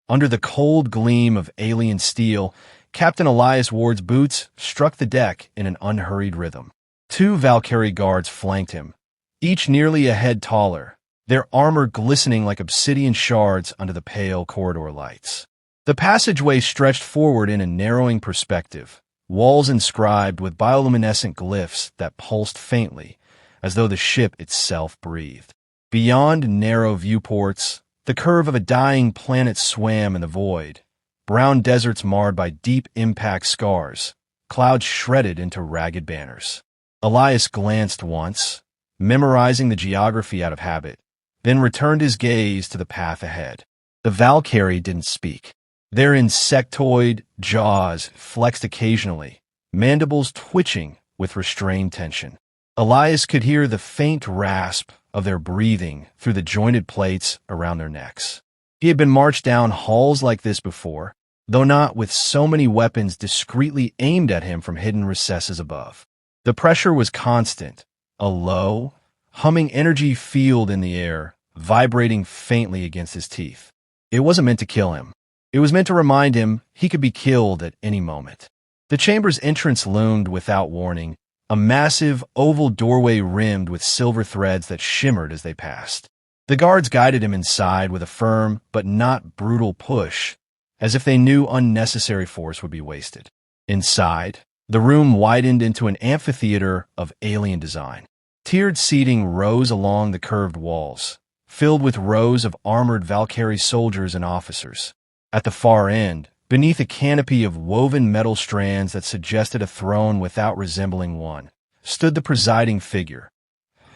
Under the cold gleam of alien steel, Captain Elias Ward's boots struck the deck in an unhurried rhythm. 2 Val'kari guards flanked him, each nearly a head taller, their armor glistening like obsidian shards under the pale corridor lights. The passageway stretched forward in a narrowing perspective, walls inscribed with bioluminescent glyphs that pulsed faintly, as though the ship itself breathed. Beyond narrow viewports, the curve of a dying planet swam in the void, brown deserts marred by deep impact scars, clouds shredded into ragged banners. Elias glanced once, memorizing the geography out of habit, then returned his gaze to the path ahead. The Val'kari didn't speak. Their insectoid jaws flexed occasionally, mandibles twitching with restrained tension. Elias could hear the faint rasp of their breathing through the jointed plates around their necks. He had been marched down halls like this before, though not with so many weapons discreetly aimed at him from hidden recesses above. The pressure was constant, a low, humming energy field in the air, vibrating faintly against his teeth. It wasn't meant to kill him. It was meant to remind him he could be killed at any moment. The chamber's entrance loomed without warning, a massive oval doorway rimmed with silver threads that shimmered as they passed. The guards guided him inside with a firm but not brutal push, as if they knew unnecessary force would be wasted. Inside, the room widened into an amphitheater of alien design. Tiered seating rose along the curved walls, filled with rows of armored Val'kari soldiers and officers. At the far end, beneath a canopy of woven metal strands that suggested a throne without resembling one, stood the presiding figure,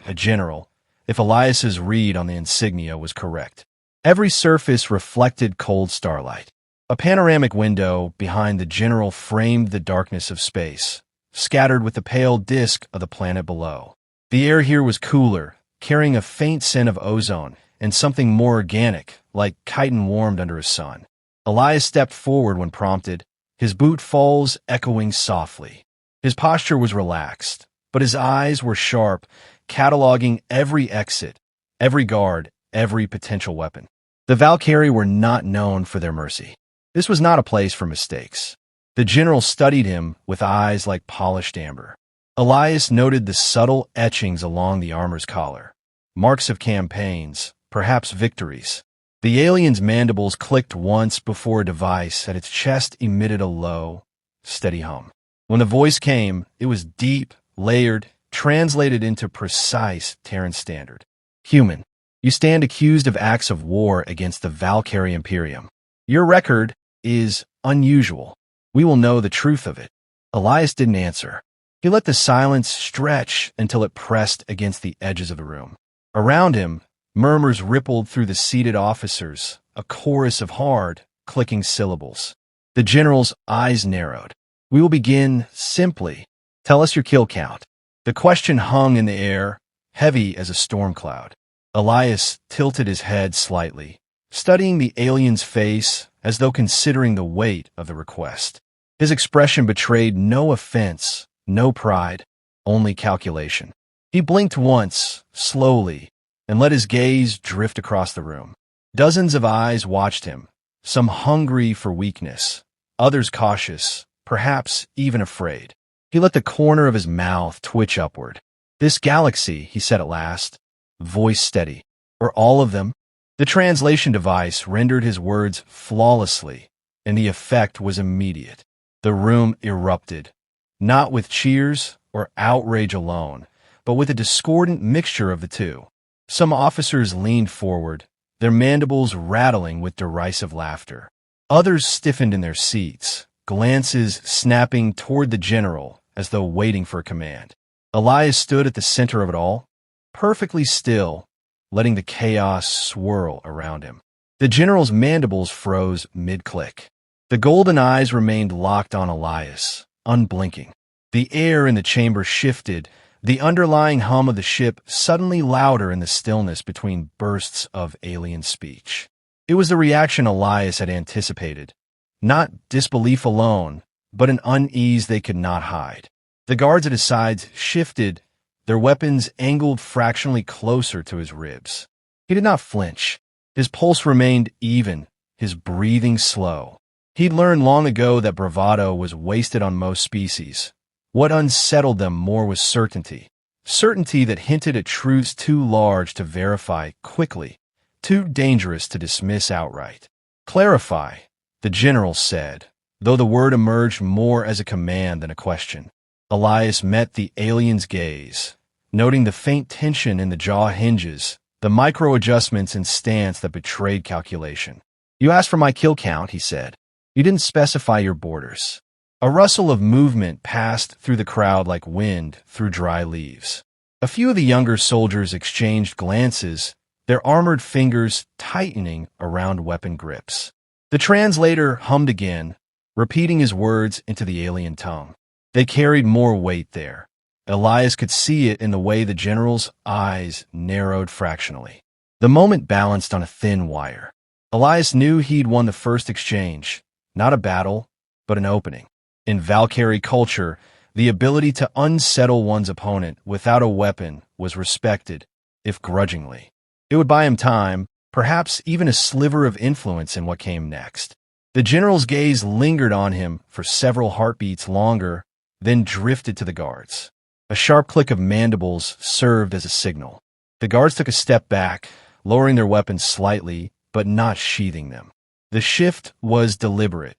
a general, if Elias's read on the insignia was correct. Every surface reflected cold starlight. A panoramic window behind the general framed the darkness of space, scattered with the pale disk of the planet below. The air here was cooler, carrying a faint scent of ozone and something more organic, like chitin warmed under a sun. Elias stepped forward when prompted, his boot falls echoing softly. His posture was relaxed, but his eyes were sharp, cataloging every exit, every guard, every potential weapon. The Val'kari were not known for their mercy. This was not a place for mistakes. The general studied him with eyes like polished amber. Elias noted the subtle etchings along the armor's collar, marks of campaigns, perhaps victories. The alien's mandibles clicked once before a device at its chest emitted a low, steady hum. When the voice came, it was deep, layered, translated into precise Terran standard. Human, you stand accused of acts of war against the Val'kari Imperium. Your record is unusual. We will know the truth of it. Elias didn't answer. He let the silence stretch until it pressed against the edges of the room. Around him, murmurs rippled through the seated officers, a chorus of hard, clicking syllables. The general's eyes narrowed. We will begin simply. Tell us your kill count. The question hung in the air, heavy as a storm cloud. Elias tilted his head slightly, studying the alien's face as though considering the weight of the request. His expression betrayed no offense, no pride, only calculation. He blinked once, slowly, and let his gaze drift across the room. Dozens of eyes watched him, some hungry for weakness, others cautious, perhaps even afraid. He let the corner of his mouth twitch upward. This galaxy, he said at last, voice steady. Or all of them? The translation device rendered his words flawlessly, and the effect was immediate. The room erupted, not with cheers or outrage alone, but with a discordant mixture of the two. Some officers leaned forward, their mandibles rattling with derisive laughter. Others stiffened in their seats, glances snapping toward the general as though waiting for a command. Elias stood at the center of it all, perfectly still, letting the chaos swirl around him. The general's mandibles froze mid-click. The golden eyes remained locked on Elias, unblinking. The air in the chamber shifted, the underlying hum of the ship suddenly louder in the stillness between bursts of alien speech. It was the reaction Elias had anticipated. Not disbelief alone, but an unease they could not hide. The guards at his sides shifted, their weapons angled fractionally closer to his ribs. He did not flinch. His pulse remained even, his breathing slow. He'd learned long ago that bravado was wasted on most species. What unsettled them more was certainty. Certainty that hinted at truths too large to verify quickly, too dangerous to dismiss outright. Clarify, the general said, though the word emerged more as a command than a question. Elias met the alien's gaze, noting the faint tension in the jaw hinges, the micro-adjustments in stance that betrayed calculation. "You asked for my kill count," he said. "You didn't specify your borders." A rustle of movement passed through the crowd like wind through dry leaves. A few of the younger soldiers exchanged glances, their armored fingers tightening around weapon grips. The translator hummed again, repeating his words into the alien tongue. They carried more weight there. Elias could see it in the way the general's eyes narrowed fractionally. The moment balanced on a thin wire. Elias knew he'd won the first exchange, not a battle, but an opening. In Val'kari culture, the ability to unsettle one's opponent without a weapon was respected, if grudgingly. It would buy him time, perhaps even a sliver of influence in what came next. The general's gaze lingered on him for several heartbeats longer, then drifted to the guards. A sharp click of mandibles served as a signal. The guards took a step back, lowering their weapons slightly, but not sheathing them. The shift was deliberate.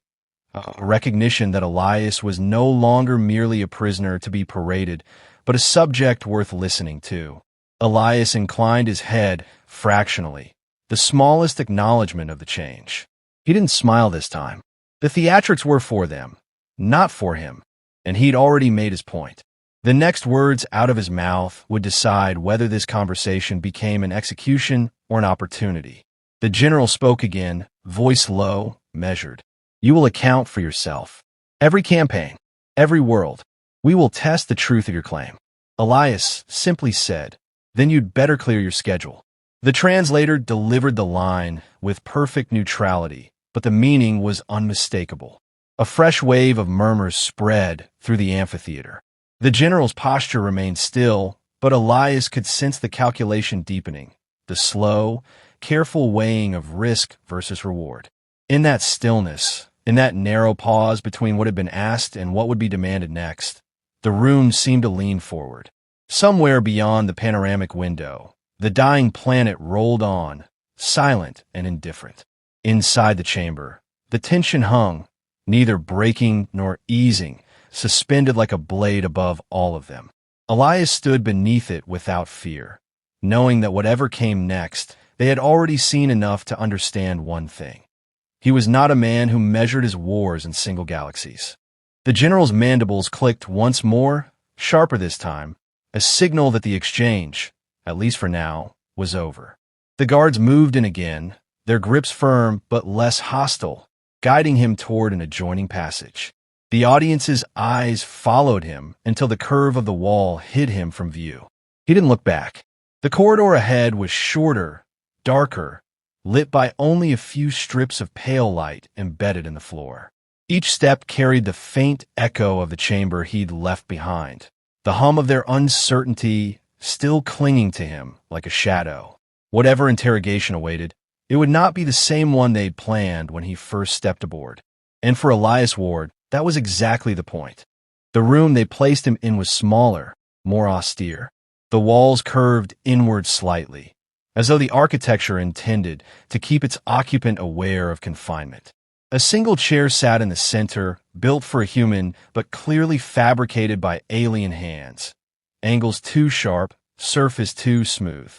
A recognition that Elias was no longer merely a prisoner to be paraded, but a subject worth listening to. Elias inclined his head fractionally, the smallest acknowledgement of the change. He didn't smile this time. The theatrics were for them, not for him, and he'd already made his point. The next words out of his mouth would decide whether this conversation became an execution or an opportunity. The general spoke again, voice low, measured. "You will account for yourself. Every campaign, every world. We will test the truth of your claim." Elias simply said, "Then you'd better clear your schedule." The translator delivered the line with perfect neutrality, but the meaning was unmistakable. A fresh wave of murmurs spread through the amphitheater. The general's posture remained still, but Elias could sense the calculation deepening, the slow, careful weighing of risk versus reward. In that stillness, in that narrow pause between what had been asked and what would be demanded next, the room seemed to lean forward. Somewhere beyond the panoramic window, the dying planet rolled on, silent and indifferent. Inside the chamber, the tension hung, neither breaking nor easing, suspended like a blade above all of them. Elias stood beneath it without fear, knowing that whatever came next, they had already seen enough to understand one thing. He was not a man who measured his wars in single galaxies. The general's mandibles clicked once more, sharper this time, a signal that the exchange, at least for now, was over. The guards moved in again, their grips firm but less hostile, guiding him toward an adjoining passage. The audience's eyes followed him until the curve of the wall hid him from view. He didn't look back. The corridor ahead was shorter, darker, lit by only a few strips of pale light embedded in the floor. Each step carried the faint echo of the chamber he'd left behind, the hum of their uncertainty still clinging to him like a shadow. Whatever interrogation awaited, it would not be the same one they'd planned when he first stepped aboard. And for Elias Ward, that was exactly the point. The room they placed him in was smaller, more austere. The walls curved inward slightly, as though the architecture intended to keep its occupant aware of confinement. A single chair sat in the center, built for a human, but clearly fabricated by alien hands. Angles too sharp, surface too smooth.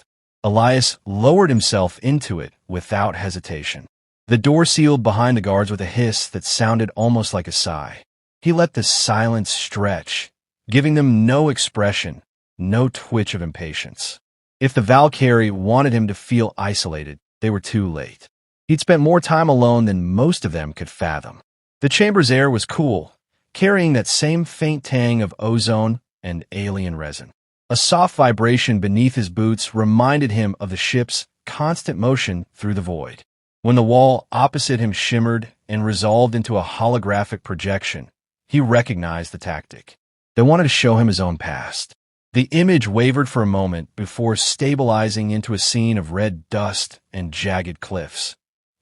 Elias lowered himself into it without hesitation. The door sealed behind the guards with a hiss that sounded almost like a sigh. He let the silence stretch, giving them no expression, no twitch of impatience. If the Val'kari wanted him to feel isolated, they were too late. He'd spent more time alone than most of them could fathom. The chamber's air was cool, carrying that same faint tang of ozone and alien resin. A soft vibration beneath his boots reminded him of the ship's constant motion through the void. When the wall opposite him shimmered and resolved into a holographic projection, he recognized the tactic. They wanted to show him his own past. The image wavered for a moment before stabilizing into a scene of red dust and jagged cliffs.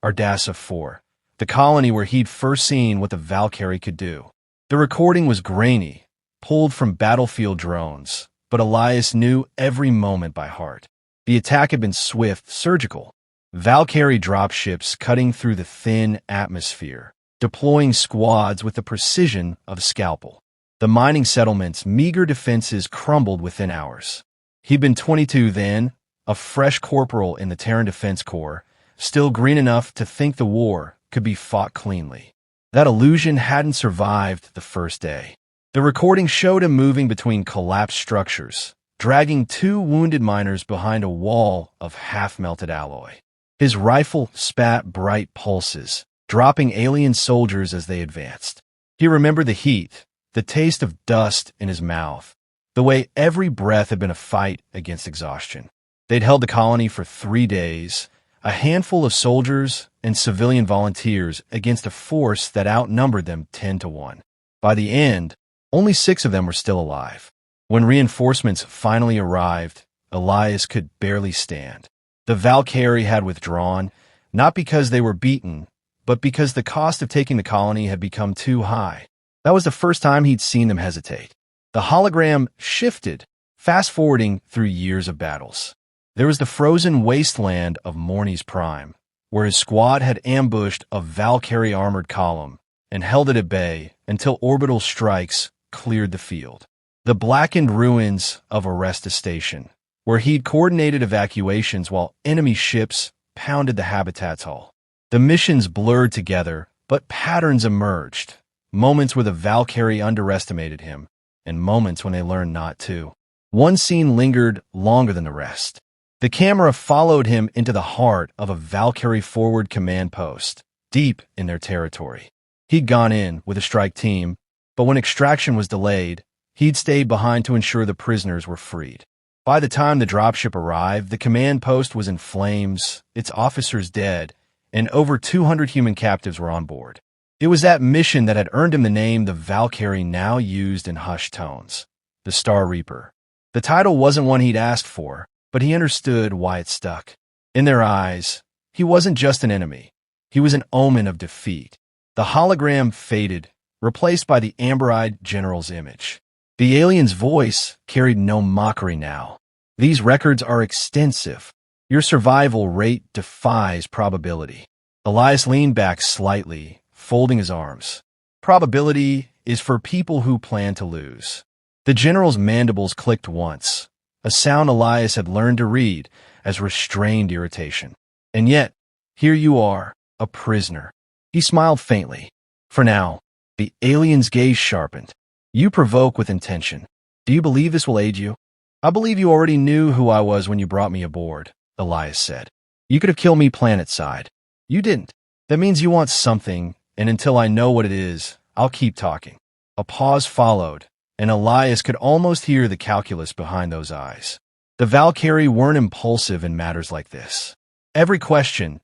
Ardassa 4, the colony where he'd first seen what the Val'kari could do. The recording was grainy, pulled from battlefield drones, but Elias knew every moment by heart. The attack had been swift, surgical. Val'kari dropships cutting through the thin atmosphere, deploying squads with the precision of a scalpel. The mining settlement's meager defenses crumbled within hours. He'd been 22 then, a fresh corporal in the Terran Defense Corps, still green enough to think the war could be fought cleanly. That illusion hadn't survived the first day. The recording showed him moving between collapsed structures, dragging 2 wounded miners behind a wall of half-melted alloy. His rifle spat bright pulses, dropping alien soldiers as they advanced. He remembered the heat, the taste of dust in his mouth, the way every breath had been a fight against exhaustion. They'd held the colony for 3 days, a handful of soldiers and civilian volunteers against a force that outnumbered them 10-1. By the end, only 6 of them were still alive. When reinforcements finally arrived, Elias could barely stand. The Val'kari had withdrawn, not because they were beaten, but because the cost of taking the colony had become too high. That was the first time he'd seen them hesitate. The hologram shifted, fast-forwarding through years of battles. There was the frozen wasteland of Morny's Prime, where his squad had ambushed a Val'kari armored column and held it at bay until orbital strikes cleared the field. The blackened ruins of Arresta Station, where he'd coordinated evacuations while enemy ships pounded the habitat's hull. The missions blurred together, but patterns emerged. Moments where the Val'kari underestimated him, and moments when they learned not to. One scene lingered longer than the rest. The camera followed him into the heart of a Val'kari forward command post, deep in their territory. He'd gone in with a strike team, but when extraction was delayed, he'd stayed behind to ensure the prisoners were freed. By the time the dropship arrived, the command post was in flames, its officers dead, and over 200 human captives were on board. It was that mission that had earned him the name the Val'kari now used in hushed tones, the Star Reaper. The title wasn't one he'd asked for, but he understood why it stuck. In their eyes, he wasn't just an enemy. He was an omen of defeat. The hologram faded, replaced by the amber-eyed general's image. The alien's voice carried no mockery now. These records are extensive. Your survival rate defies probability. Elias leaned back slightly, folding his arms. Probability is for people who plan to lose. The general's mandibles clicked once, a sound Elias had learned to read as restrained irritation. And yet, here you are, a prisoner. He smiled faintly. For now, the alien's gaze sharpened. You provoke with intention. Do you believe this will aid you? I believe you already knew who I was when you brought me aboard, Elias said. You could have killed me planet-side. You didn't. That means you want something, and until I know what it is, I'll keep talking. A pause followed, and Elias could almost hear the calculus behind those eyes. The Val'kari weren't impulsive in matters like this. Every question,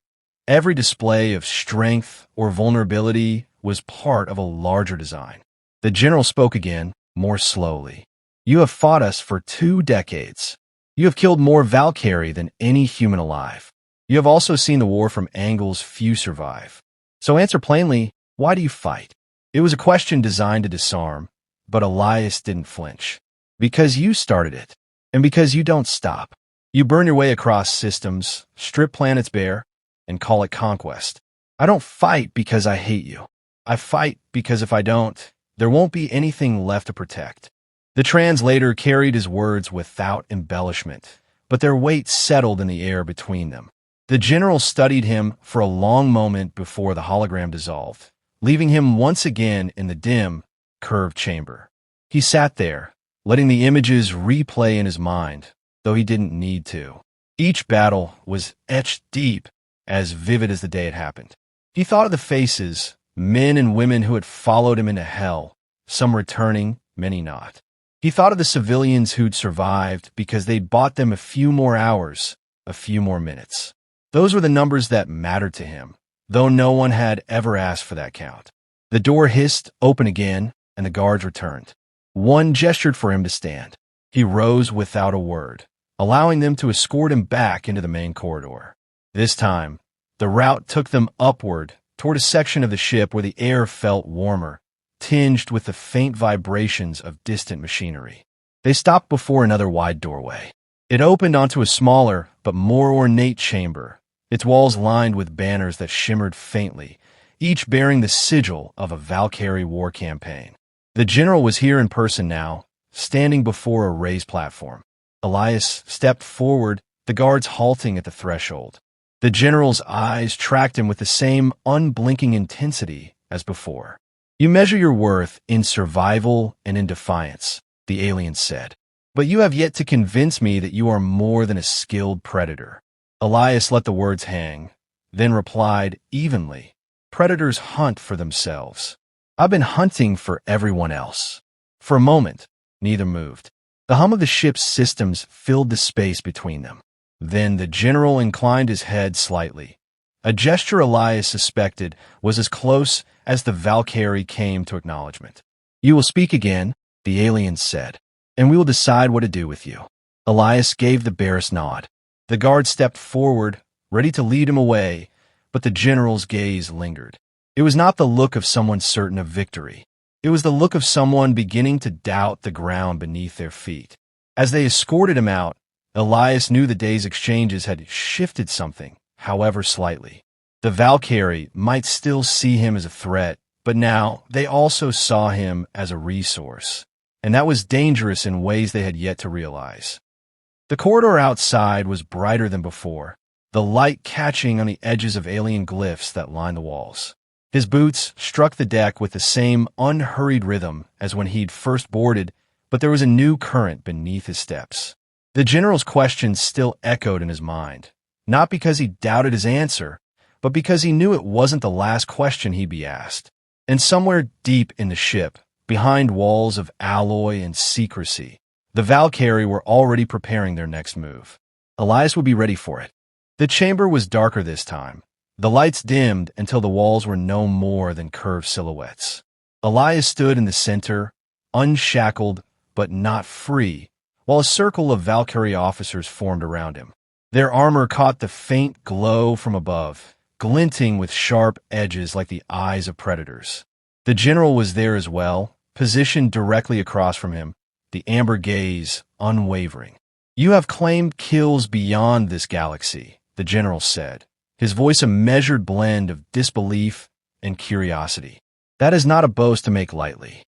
every display of strength or vulnerability was part of a larger design. The general spoke again, more slowly. You have fought us for 2 decades. You have killed more Val'kari than any human alive. You have also seen the war from angles few survive. So answer plainly, why do you fight? It was a question designed to disarm, but Elias didn't flinch. Because you started it, and because you don't stop. You burn your way across systems, strip planets bare, and call it conquest. I don't fight because I hate you. I fight because if I don't, there won't be anything left to protect. The translator carried his words without embellishment, but their weight settled in the air between them. The general studied him for a long moment before the hologram dissolved, leaving him once again in the dim, curved chamber. He sat there, letting the images replay in his mind, though he didn't need to. Each battle was etched deep, as vivid as the day it happened. He thought of the faces, men and women who had followed him into hell, some returning, many not. He thought of the civilians who'd survived because they'd bought them a few more hours, a few more minutes. Those were the numbers that mattered to him, though no one had ever asked for that count. The door hissed open again, and the guards returned. One gestured for him to stand. He rose without a word, allowing them to escort him back into the main corridor. This time, The route took them upward, toward a section of the ship where the air felt warmer, tinged with the faint vibrations of distant machinery. They stopped before another wide doorway. It opened onto a smaller, but more ornate chamber, its walls lined with banners that shimmered faintly, each bearing the sigil of a Val'kari war campaign. The general was here in person now, standing before a raised platform. Elias stepped forward, the guards halting at the threshold. The general's eyes tracked him with the same unblinking intensity as before. "You measure your worth in survival and in defiance," the alien said. "But you have yet to convince me that you are more than a skilled predator." Elias let the words hang, then replied evenly, "Predators hunt for themselves. I've been hunting for everyone else." For a moment, neither moved. The hum of the ship's systems filled the space between them. Then the general inclined his head slightly. A gesture Elias suspected was as close as the Val'kari came to acknowledgement. "You will speak again," the alien said, "and we will decide what to do with you." Elias gave the barest nod. The guard stepped forward, ready to lead him away, but the general's gaze lingered. It was not the look of someone certain of victory. It was the look of someone beginning to doubt the ground beneath their feet. As they escorted him out, Elias knew the day's exchanges had shifted something, however slightly. The Val'kari might still see him as a threat, but now they also saw him as a resource, and that was dangerous in ways they had yet to realize. The corridor outside was brighter than before, the light catching on the edges of alien glyphs that lined the walls. His boots struck the deck with the same unhurried rhythm as when he'd first boarded, but there was a new current beneath his steps. The general's questions still echoed in his mind, not because he doubted his answer, but because he knew it wasn't the last question he'd be asked. And somewhere deep in the ship, behind walls of alloy and secrecy, the Val'kari were already preparing their next move. Elias would be ready for it. The chamber was darker this time. The lights dimmed until the walls were no more than curved silhouettes. Elias stood in the center, unshackled but not free, while a circle of Val'kari officers formed around him. Their armor caught the faint glow from above, glinting with sharp edges like the eyes of predators. The general was there as well, positioned directly across from him, the amber gaze unwavering. "You have claimed kills beyond this galaxy," the general said, his voice a measured blend of disbelief and curiosity. "That is not a boast to make lightly."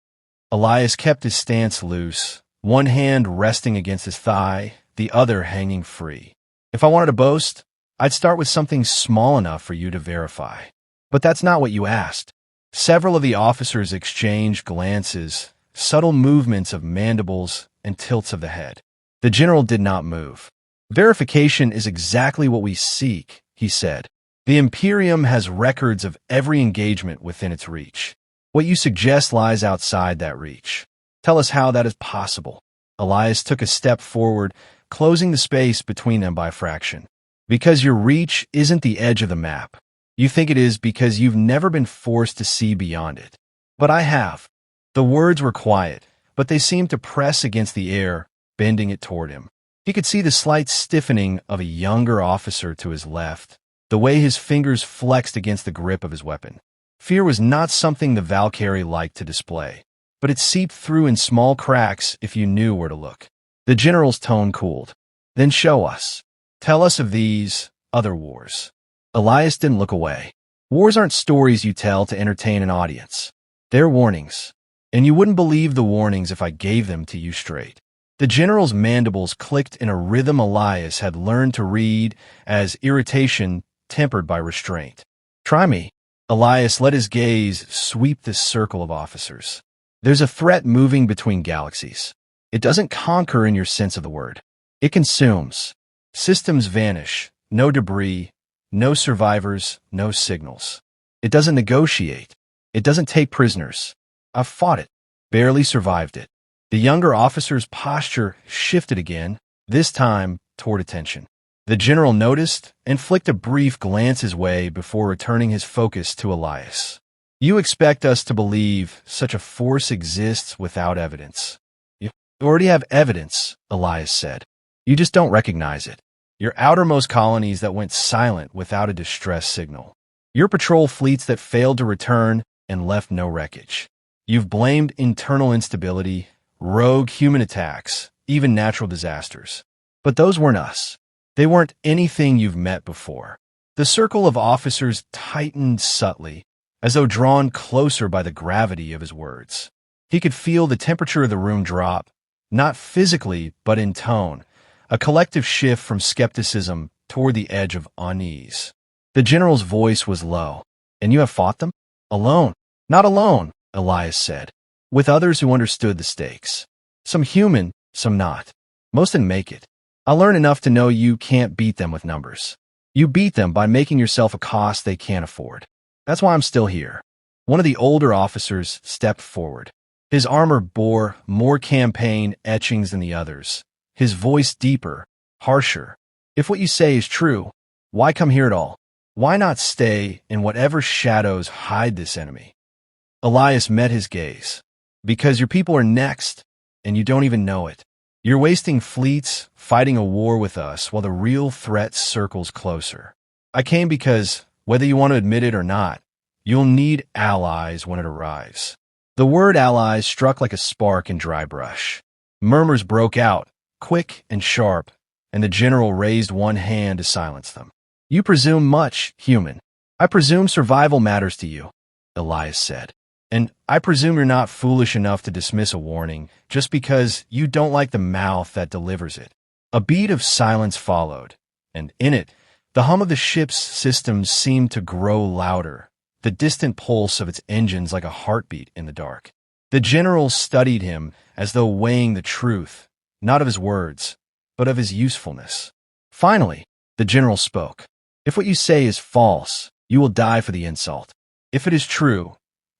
Elias kept his stance loose, one hand resting against his thigh, the other hanging free. "If I wanted to boast, I'd start with something small enough for you to verify. But that's not what you asked." Several of the officers exchanged glances, subtle movements of mandibles and tilts of the head. The general did not move. "Verification is exactly what we seek," he said. "The Imperium has records of every engagement within its reach. What you suggest lies outside that reach. Tell us how that is possible." Elias took a step forward, closing the space between them by a fraction. "Because your reach isn't the edge of the map. You think it is because you've never been forced to see beyond it. But I have." The words were quiet, but they seemed to press against the air, bending it toward him. He could see the slight stiffening of a younger officer to his left, the way his fingers flexed against the grip of his weapon. Fear was not something the Val'kari liked to display, but it seeped through in small cracks if you knew where to look. The general's tone cooled. "Then show us. Tell us of these other wars." Elias didn't look away. "Wars aren't stories you tell to entertain an audience. They're warnings. And you wouldn't believe the warnings if I gave them to you straight." The general's mandibles clicked in a rhythm Elias had learned to read as irritation tempered by restraint. "Try me." Elias let his gaze sweep the circle of officers. "There's a threat moving between galaxies. It doesn't conquer in your sense of the word. It consumes. Systems vanish, no debris, no survivors, no signals. It doesn't negotiate. It doesn't take prisoners. I've fought it, barely survived it." The younger officer's posture shifted again, this time toward attention. The general noticed and flicked a brief glance his way before returning his focus to Elias. "You expect us to believe such a force exists without evidence." "You already have evidence," Elias said. "You just don't recognize it. Your outermost colonies that went silent without a distress signal. Your patrol fleets that failed to return and left no wreckage. You've blamed internal instability, rogue human attacks, even natural disasters. But those weren't us. They weren't anything you've met before. The circle of officers tightened subtly, as though drawn closer by the gravity of his words. He could feel the temperature of the room drop, not physically, but in tone, a collective shift from skepticism toward the edge of unease. The general's voice was low. And you have fought them? Alone. Not alone, Elias said. With others who understood the stakes. Some human, some not. Most didn't make it. I learned enough to know you can't beat them with numbers. You beat them by making yourself a cost they can't afford. That's why I'm still here. One of the older officers stepped forward. His armor bore more campaign etchings than the others. His voice deeper, harsher. If what you say is true, why come here at all? Why not stay in whatever shadows hide this enemy? Elias met his gaze. Because your people are next, and you don't even know it. You're wasting fleets fighting a war with us while the real threat circles closer. I came because, whether you want to admit it or not, you'll need allies when it arrives. The word allies struck like a spark in dry brush. Murmurs broke out, quick and sharp, and the general raised one hand to silence them. You presume much, human. I presume survival matters to you, Elias said. And I presume you're not foolish enough to dismiss a warning just because you don't like the mouth that delivers it. A beat of silence followed, and in it, the hum of the ship's systems seemed to grow louder, the distant pulse of its engines like a heartbeat in the dark. The general studied him as though weighing the truth, not of his words, but of his usefulness. Finally, the general spoke. If what you say is false, you will die for the insult. If it is true,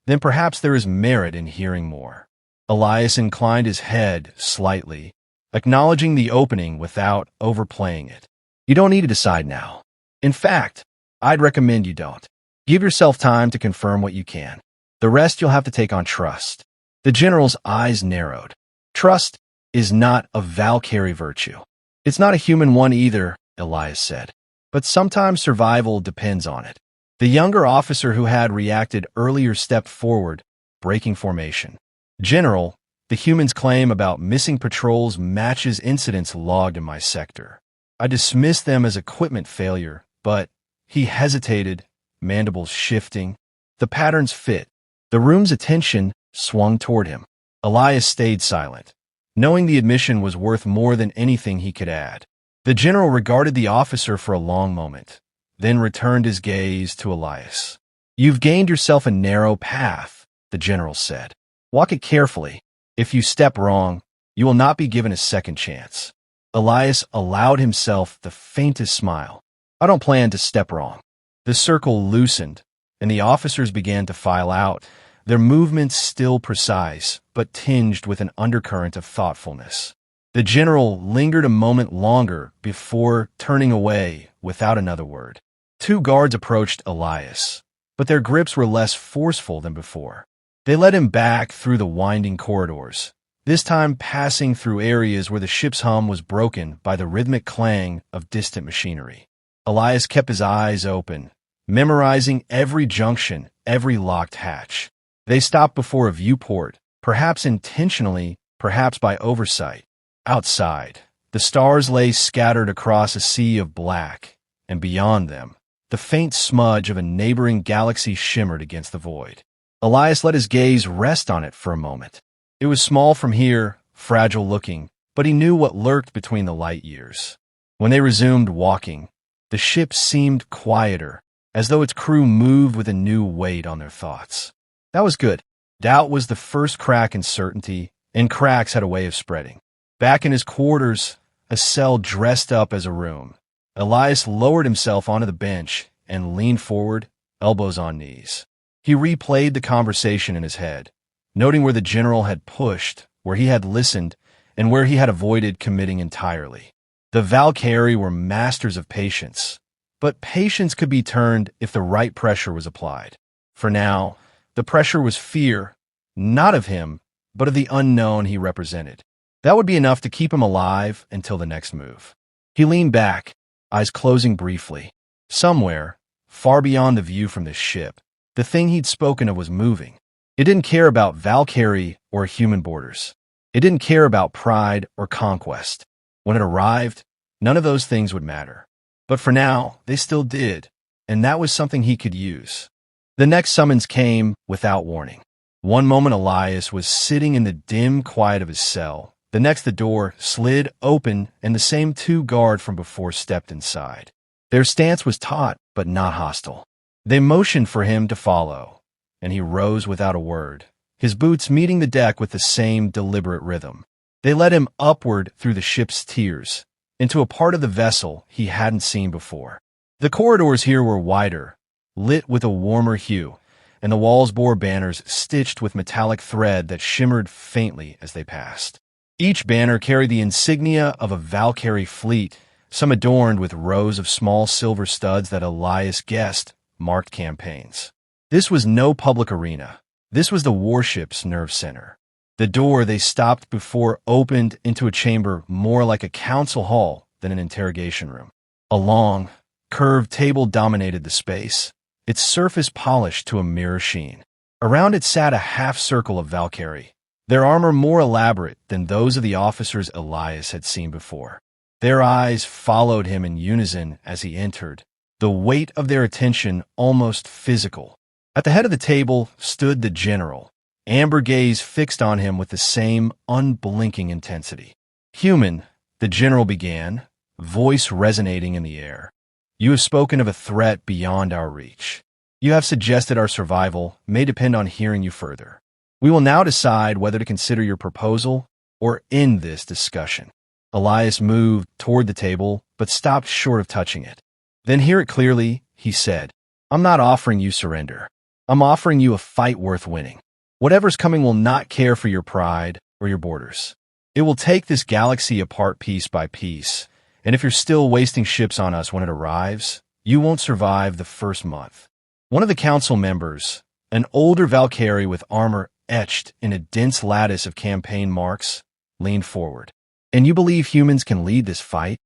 then perhaps there is merit in hearing more. Elias inclined his head slightly, acknowledging the opening without overplaying it. You don't need to decide now. In fact, I'd recommend you don't. Give yourself time to confirm what you can. The rest you'll have to take on trust. The general's eyes narrowed. Trust is not a Val'kari virtue. It's not a human one either, Elias said. But sometimes survival depends on it. The younger officer who had reacted earlier stepped forward, breaking formation. General, the human's claim about missing patrols matches incidents logged in my sector. I dismissed them as equipment failure, but he hesitated, mandibles shifting. The patterns fit. The room's attention swung toward him. Elias stayed silent, knowing the admission was worth more than anything he could add. The general regarded the officer for a long moment, then returned his gaze to Elias. You've gained yourself a narrow path, the general said. Walk it carefully. If you step wrong, you will not be given a second chance. Elias allowed himself the faintest smile. I don't plan to step wrong. The circle loosened, and the officers began to file out, their movements still precise, but tinged with an undercurrent of thoughtfulness. The general lingered a moment longer before turning away without another word. Two guards approached Elias, but their grips were less forceful than before. They led him back through the winding corridors, this time passing through areas where the ship's hum was broken by the rhythmic clang of distant machinery. Elias kept his eyes open, memorizing every junction, every locked hatch. They stopped before a viewport, perhaps intentionally, perhaps by oversight. Outside, the stars lay scattered across a sea of black, and beyond them, the faint smudge of a neighboring galaxy shimmered against the void. Elias let his gaze rest on it for a moment. It was small from here, fragile-looking, but he knew what lurked between the light years. When they resumed walking, the ship seemed quieter, as though its crew moved with a new weight on their thoughts. That was good. Doubt was the first crack in certainty, and cracks had a way of spreading. Back in his quarters, a cell dressed up as a room, Elias lowered himself onto the bench and leaned forward, elbows on knees. He replayed the conversation in his head, noting where the general had pushed, where he had listened, and where he had avoided committing entirely. The Val'kari were masters of patience, but patience could be turned if the right pressure was applied. For now, the pressure was fear, not of him, but of the unknown he represented. That would be enough to keep him alive until the next move. He leaned back, eyes closing briefly. Somewhere, far beyond the view from this ship, the thing he'd spoken of was moving. It didn't care about Val'kari or human borders. It didn't care about pride or conquest. When it arrived, none of those things would matter. But for now, they still did, and that was something he could use. The next summons came without warning. One moment Elias was sitting in the dim quiet of his cell. The next the door slid open and the same two guards from before stepped inside. Their stance was taut but not hostile. They motioned for him to follow, and he rose without a word, his boots meeting the deck with the same deliberate rhythm. They led him upward through the ship's tiers, into a part of the vessel he hadn't seen before. The corridors here were wider, lit with a warmer hue, and the walls bore banners stitched with metallic thread that shimmered faintly as they passed. Each banner carried the insignia of a Val'kari fleet, some adorned with rows of small silver studs that Elias guessed marked campaigns. This was no public arena. This was the warship's nerve center. The door they stopped before opened into a chamber more like a council hall than an interrogation room. A long, curved table dominated the space, its surface polished to a mirror sheen. Around it sat a half-circle of Val'kari, their armor more elaborate than those of the officers Elias had seen before. Their eyes followed him in unison as he entered, the weight of their attention almost physical. At the head of the table stood the general, amber gaze fixed on him with the same unblinking intensity. "Human," the general began, voice resonating in the air. "You have spoken of a threat beyond our reach. You have suggested our survival may depend on hearing you further. We will now decide whether to consider your proposal or end this discussion." Elias moved toward the table, but stopped short of touching it. "Then hear it clearly," he said. "I'm not offering you surrender. I'm offering you a fight worth winning. Whatever's coming will not care for your pride or your borders. It will take this galaxy apart piece by piece, and if you're still wasting ships on us when it arrives, you won't survive the first month." One of the council members, an older Val'kari with armor etched in a dense lattice of campaign marks, leaned forward. "And you believe humans can lead this fight?"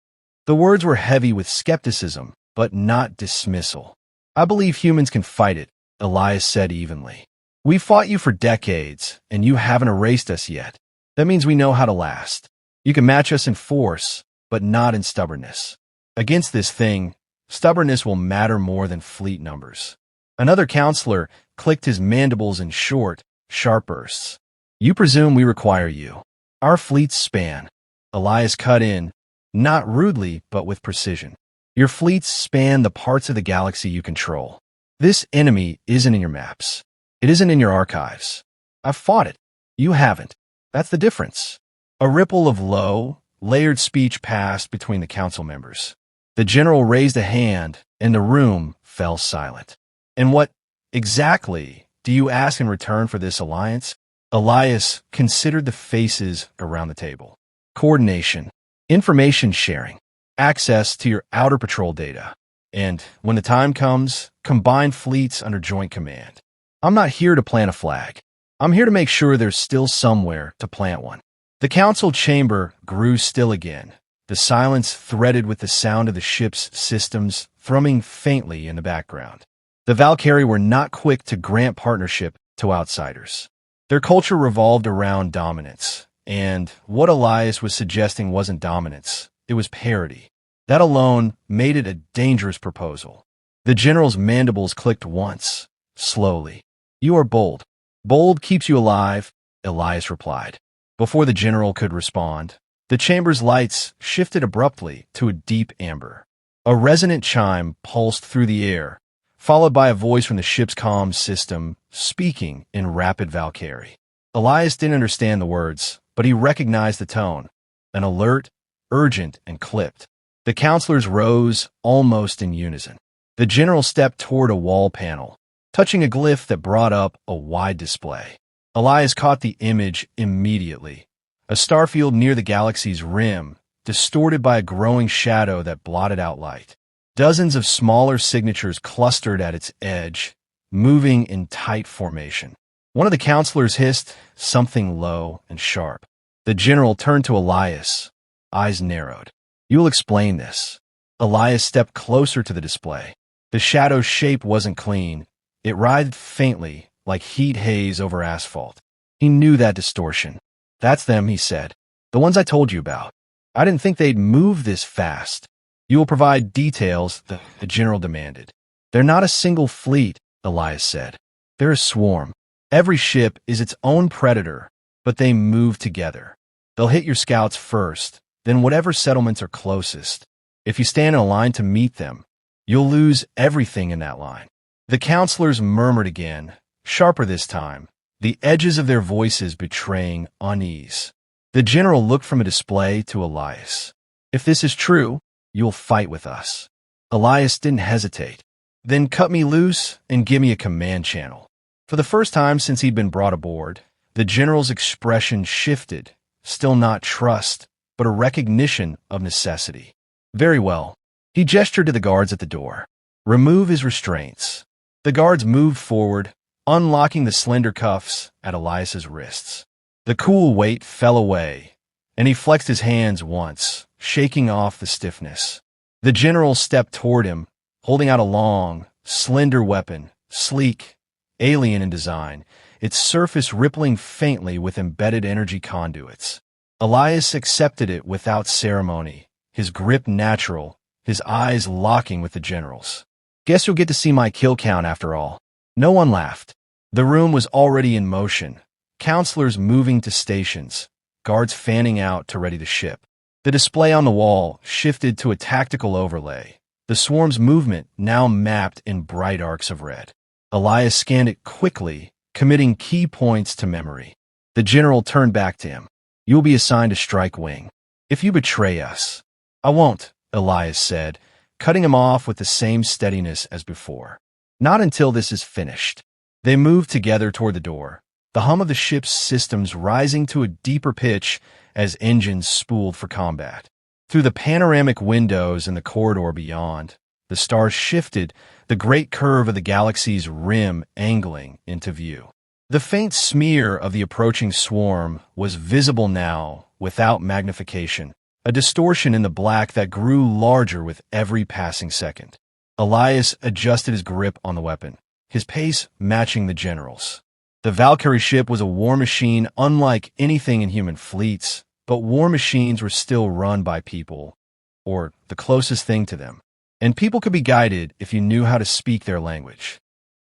The words were heavy with skepticism, but not dismissal. "I believe humans can fight it," Elias said evenly. "We fought you for decades, and you haven't erased us yet. That means we know how to last. You can match us in force, but not in stubbornness. Against this thing, stubbornness will matter more than fleet numbers." Another counselor clicked his mandibles in short, sharp bursts. "You presume we require you. Our fleets span." Elias cut in, not rudely, but with precision. "Your fleets span the parts of the galaxy you control. This enemy isn't in your maps. It isn't in your archives. I've fought it. You haven't. That's the difference." A ripple of low, layered speech passed between the council members. The general raised a hand, and the room fell silent. "And what, exactly, do you ask in return for this alliance?" Elias considered the faces around the table. "Coordination, information sharing, access to your outer patrol data, and, when the time comes, combined fleets under joint command. I'm not here to plant a flag. I'm here to make sure there's still somewhere to plant one." The council chamber grew still again, the silence threaded with the sound of the ship's systems thrumming faintly in the background. The Val'kari were not quick to grant partnership to outsiders. Their culture revolved around dominance, and what Elias was suggesting wasn't dominance, it was parity. That alone made it a dangerous proposal. The general's mandibles clicked once, slowly. "You are bold. Bold keeps you alive," Elias replied. Before the general could respond, the chamber's lights shifted abruptly to a deep amber. A resonant chime pulsed through the air, followed by a voice from the ship's comm system, speaking in rapid Val'kari. Elias didn't understand the words, but he recognized the tone, an alert, urgent, and clipped. The counselors rose almost in unison. The general stepped toward a wall panel, touching a glyph that brought up a wide display. Elias caught the image immediately. A starfield near the galaxy's rim, distorted by a growing shadow that blotted out light. Dozens of smaller signatures clustered at its edge, moving in tight formation. One of the counselors hissed something low and sharp. The general turned to Elias, eyes narrowed. "You will explain this." Elias stepped closer to the display. The shadow's shape wasn't clean. It writhed faintly, like heat haze over asphalt. He knew that distortion. "That's them," he said. "The ones I told you about. I didn't think they'd move this fast." "You will provide details," the general demanded. "They're not a single fleet," Elias said. "They're a swarm. Every ship is its own predator, but they move together. They'll hit your scouts first, then whatever settlements are closest. If you stand in a line to meet them, you'll lose everything in that line." The counselors murmured again, sharper this time, the edges of their voices betraying unease. The general looked from a display to Elias. "If this is true, you'll fight with us." Elias didn't hesitate. "Then cut me loose and give me a command channel." For the first time since he'd been brought aboard, the general's expression shifted, still not trust, but a recognition of necessity. "Very well." He gestured to the guards at the door. "Remove his restraints." The guards moved forward, unlocking the slender cuffs at Elias's wrists. The cool weight fell away, and he flexed his hands once, shaking off the stiffness. The general stepped toward him, holding out a long, slender weapon, sleek, alien in design, its surface rippling faintly with embedded energy conduits. Elias accepted it without ceremony, his grip natural, his eyes locking with the general's. "Guess you'll get to see my kill count after all." No one laughed. The room was already in motion, counselors moving to stations, guards fanning out to ready the ship. The display on the wall shifted to a tactical overlay, the swarm's movement now mapped in bright arcs of red. Elias scanned it quickly, committing key points to memory. The general turned back to him. "You will be assigned to strike wing. If you betray us—" "I won't," Elias said, cutting him off with the same steadiness as before. "Not until this is finished." They moved together toward the door, the hum of the ship's systems rising to a deeper pitch as engines spooled for combat. Through the panoramic windows in the corridor beyond, the stars shifted, the great curve of the galaxy's rim angling into view. The faint smear of the approaching swarm was visible now, without magnification, a distortion in the black that grew larger with every passing second. Elias adjusted his grip on the weapon, his pace matching the general's. The Val'kari ship was a war machine unlike anything in human fleets, but war machines were still run by people, or the closest thing to them, and people could be guided if you knew how to speak their language.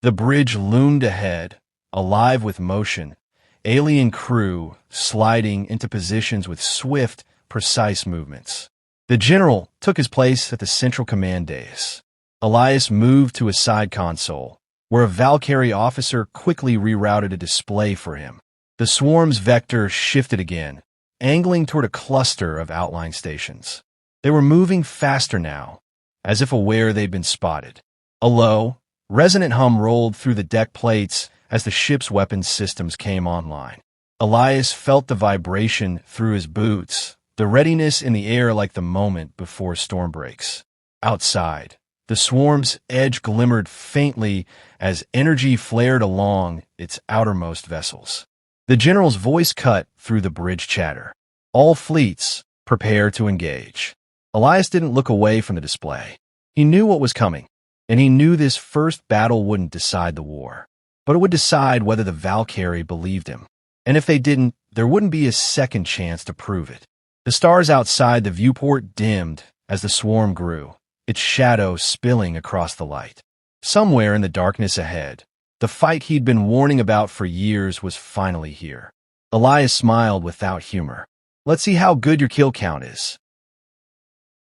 The bridge loomed ahead, alive with motion, alien crew sliding into positions with swift, precise movements. The general took his place at the central command dais. Elias moved to a side console, where a Val'kari officer quickly rerouted a display for him. The swarm's vector shifted again, angling toward a cluster of outlying stations. They were moving faster now, as if aware they'd been spotted. A low, resonant hum rolled through the deck plates as the ship's weapons systems came online. Elias felt the vibration through his boots, the readiness in the air like the moment before storm breaks. Outside, the swarm's edge glimmered faintly as energy flared along its outermost vessels. The general's voice cut through the bridge chatter. "All fleets, prepare to engage." Elias didn't look away from the display. He knew what was coming, and he knew this first battle wouldn't decide the war, but it would decide whether the Val'kari believed him. And if they didn't, there wouldn't be a second chance to prove it. The stars outside the viewport dimmed as the swarm grew, its shadow spilling across the light. Somewhere in the darkness ahead, the fight he'd been warning about for years was finally here. Elias smiled without humor. "Let's see how good your kill count is."